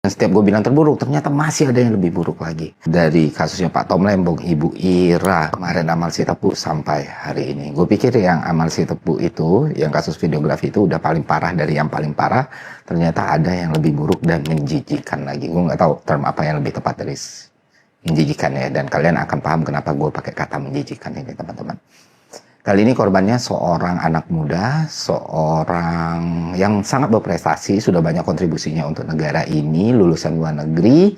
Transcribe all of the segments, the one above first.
Setiap gue bilang terburuk, ternyata masih ada yang lebih buruk lagi. Dari kasusnya Pak Tom Lembong, Ibu Ira, kemarin Amal Sitepu sampai hari ini. Gue pikir yang Amal Sitepu itu, yang kasus videografi itu udah paling parah dari yang paling parah. Ternyata ada yang lebih buruk dan menjijikan lagi. Gue nggak tahu term apa yang lebih tepat dari menjijikan ya. Dan kalian akan paham kenapa gue pakai kata menjijikan ini, teman-teman. Kali ini korbannya seorang anak muda, seorang yang sangat berprestasi, sudah banyak kontribusinya untuk negara ini, lulusan luar negeri,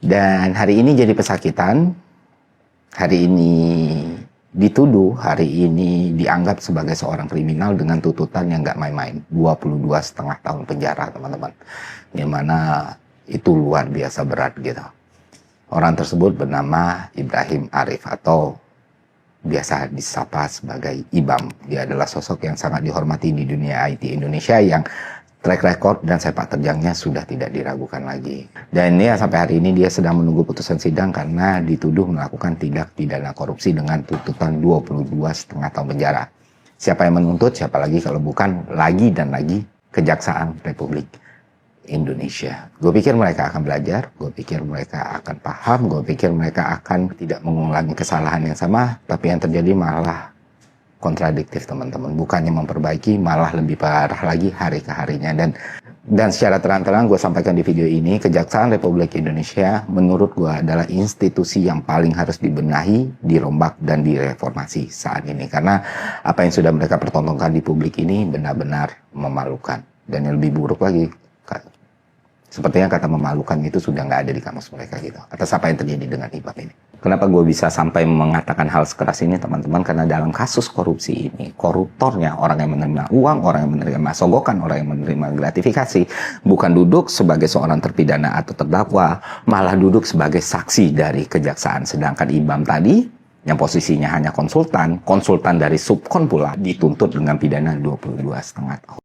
dan hari ini jadi pesakitan, hari ini dituduh, hari ini dianggap sebagai seorang kriminal dengan tuntutan yang nggak main-main, 22,5 tahun penjara, teman-teman. Yang mana itu luar biasa berat gitu. Orang tersebut bernama Ibrahim Arif atau biasa disapa sebagai Ibam. Dia adalah sosok yang sangat dihormati di dunia IT Indonesia yang track record dan sepak terjangnya sudah tidak diragukan lagi. Dan ya sampai hari ini dia sedang menunggu putusan sidang karena dituduh melakukan tindak pidana korupsi dengan tuntutan 22,5 tahun penjara. Siapa yang menuntut? Siapa lagi kalau bukan lagi dan lagi Kejaksaan Republik Indonesia. Gue pikir mereka akan belajar, gue pikir mereka akan paham, gue pikir mereka akan tidak mengulangi kesalahan yang sama, tapi yang terjadi malah kontradiktif, teman-teman. Bukannya memperbaiki, malah lebih parah lagi hari ke harinya. Dan secara terang-terang gue sampaikan di video ini, Kejaksaan Republik Indonesia menurut gue adalah institusi yang paling harus dibenahi, dirombak, dan direformasi saat ini. Karena apa yang sudah mereka pertontonkan di publik ini benar-benar memalukan. Dan yang lebih buruk lagi, sepertinya kata memalukan itu sudah nggak ada di kamus mereka gitu. Atas apa yang terjadi dengan Ibam ini. Kenapa gue bisa sampai mengatakan hal sekeras ini, teman-teman? Karena dalam kasus korupsi ini, koruptornya, orang yang menerima uang, orang yang menerima sogokan, orang yang menerima gratifikasi, bukan duduk sebagai seorang terpidana atau terdakwa, malah duduk sebagai saksi dari kejaksaan. Sedangkan Ibam tadi, yang posisinya hanya konsultan dari subkon pula, dituntut dengan pidana 22,5 tahun.